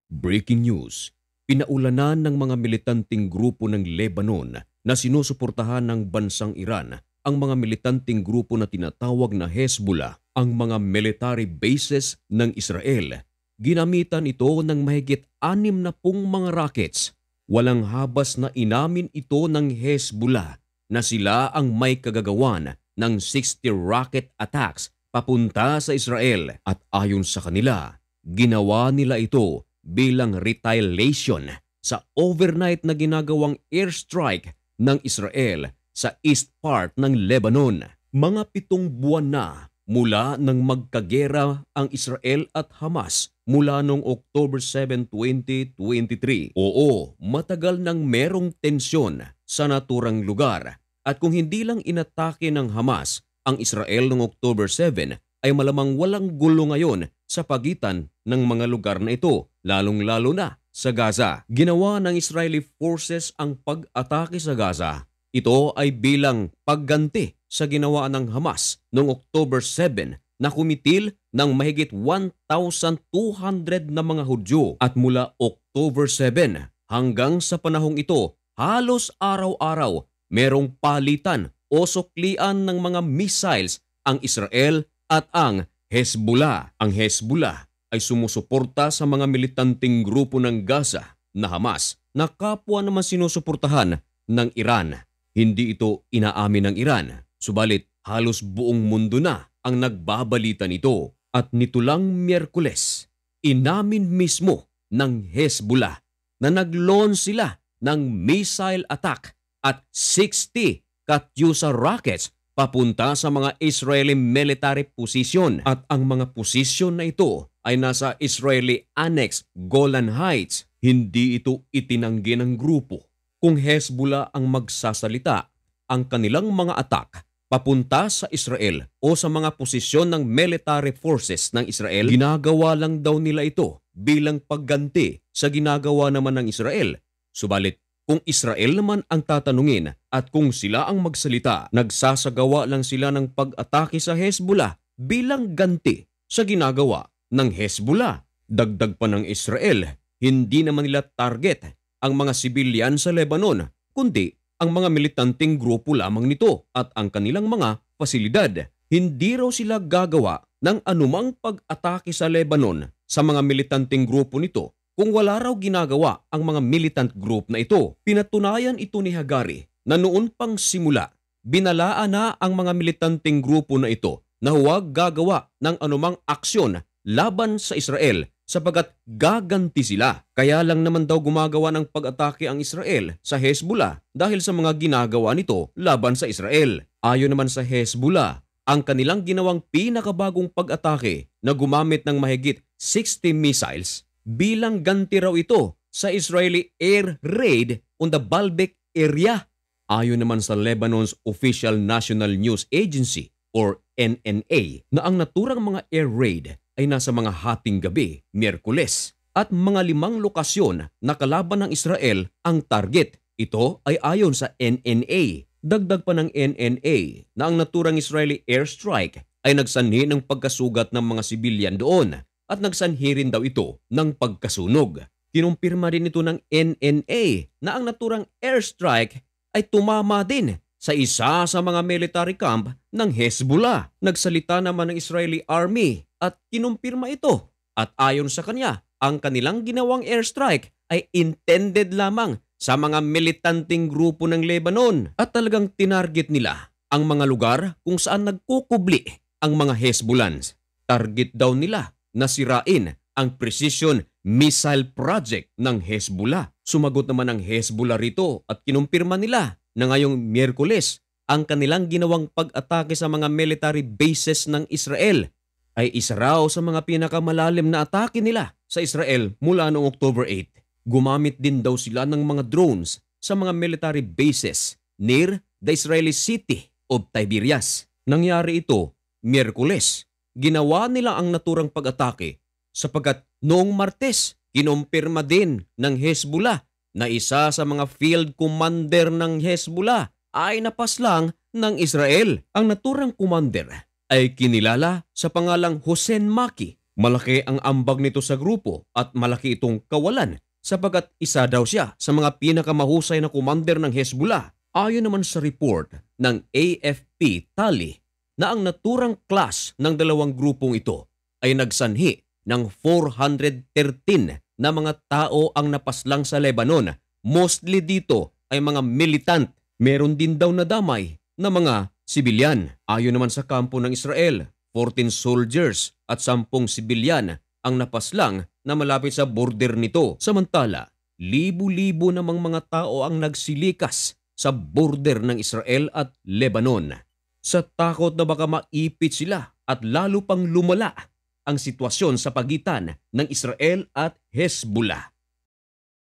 Breaking news, pinaulanan ng mga militanteng grupo ng Lebanon na sinusuportahan ng bansang Iran ang mga militanteng grupo na tinatawag na Hezbollah, ang mga military bases ng Israel. Ginamitan ito ng mahigit 60 mga rockets. Walang habas na inamin ito ng Hezbollah na sila ang may kagagawan ng 60 rocket attacks papunta sa Israel at ayon sa kanila, ginawa nila ito bilang retaliation sa overnight na ginagawang airstrike ng Israel sa east part ng Lebanon. Mga 7 buwan na mula nang magkagera ang Israel at Hamas mula noong October 7, 2023. Oo, matagal nang merong tensyon sa naturang lugar at kung hindi lang inatake ng Hamas ang Israel noong October 7 ay malamang walang gulo ngayon sa pagitan ng mga lugar na ito, lalong-lalo na sa Gaza. Ginawa ng Israeli forces ang pag-atake sa Gaza. Ito ay bilang pagganti sa ginawa ng Hamas noong October 7 na kumitil ng mahigit 1,200 na mga Hudyo at mula October 7 hanggang sa panahong ito, halos araw-araw merong palitan o suklian ng mga missiles ang Israel at ang Hezbollah. Ang Hezbollah ay sumusuporta sa mga militanteng grupo ng Gaza na Hamas na kapwa naman sinusuportahan ng Iran. Hindi ito inaamin ng Iran, subalit halos buong mundo na ang nagbabalita nito at nito lang Miyerkules, inamin mismo ng Hezbollah na nag-launch sila ng missile attack at 60 Katyusha rockets papunta sa mga Israeli military position at ang mga posisyon na ito ay nasa Israeli Annex Golan Heights. Hindi ito itinanggi ng grupo. Kung Hezbollah ang magsasalita, ang kanilang mga attack papunta sa Israel o sa mga posisyon ng military forces ng Israel, ginagawa lang daw nila ito bilang pagganti sa ginagawa naman ng Israel. Subalit, kung Israel naman ang tatanungin at kung sila ang magsalita, nagsasagawa lang sila ng pag-atake sa Hezbollah bilang ganti sa ginagawa ng Hezbollah. Dagdag pa ng Israel, hindi naman nila target ang mga sibilyan sa Lebanon, kundi ang mga militanteng grupo lamang nito at ang kanilang mga pasilidad. Hindi raw sila gagawa ng anumang pag-atake sa Lebanon sa mga militanteng grupo nito kung wala raw ginagawa ang mga militant group na ito. Pinatunayan ito ni Hagari na noon pang simula, binalaan na ang mga militanteng grupo na ito na huwag gagawa ng anumang aksyon laban sa Israel sapagat gaganti sila. Kaya lang naman daw gumagawa ng pag-atake ang Israel sa Hezbollah dahil sa mga ginagawa nito laban sa Israel. Ayon naman sa Hezbollah, ang kanilang ginawang pinakabagong pag-atake na gumamit ng mahigit 60 missiles bilang ganti raw ito sa Israeli air raid on the Baalbek area. Ayon naman sa Lebanon's official National News Agency or NNA na ang naturang mga air raid ay nasa mga hating gabi, Miyerkules, at mga 5 lokasyon na kalaban ng Israel ang target. Ito ay ayon sa NNA. Dagdag pa ng NNA na ang naturang Israeli airstrike ay nagsanhi ng pagkasugat ng mga sibilyan doon at nagsanhi rin daw ito ng pagkasunog. Kinumpirma rin ito ng NNA na ang naturang airstrike ay tumama din sa isa sa mga military camp ng Hezbollah. Nagsalita naman ng Israeli Army at kinumpirma ito. At ayon sa kanya, ang kanilang ginawang airstrike ay intended lamang sa mga militanteng grupo ng Lebanon at talagang tinarget nila ang mga lugar kung saan nagkukubli ang mga Hezbollahs. Target daw nila na sirain ang precision missile project ng Hezbollah. Sumagot naman ang Hezbollah rito at kinumpirma nila na ngayong Miyerkules ang kanilang ginawang pag-atake sa mga military bases ng Israel ay isa raw sa mga pinakamalalim na atake nila sa Israel mula noong October 8. Gumamit din daw sila ng mga drones sa mga military bases near the Israeli city of Tiberias. Nangyari ito Miyerkules. Ginawa nila ang naturang pag-atake sapagkat noong Martes, kinumpirma din ng Hezbollah na isa sa mga field commander ng Hezbollah ay napaslang ng Israel. Ang naturang commander ay kinilala sa pangalang Hossein Maki Malaki ang ambag nito sa grupo at malaki itong kawalan sapagkat isa daw siya sa mga pinakamahusay na commander ng Hezbollah. Ayon naman sa report ng AFP tally na ang naturang class ng dalawang grupong ito ay nagsanhi ng 413 na mga tao ang napaslang sa Lebanon. Mostly dito ay mga militant. Meron din daw nadamay na mga sibilyan. Ayon naman sa kampo ng Israel, 14 soldiers at 10 sibilyan ang napaslang na malapit sa border nito. Samantala, libu-libo namang mga tao ang nagsilikas sa border ng Israel at Lebanon sa takot na baka maipit sila at lalo pang lumala ang sitwasyon sa pagitan ng Israel at Hezbollah.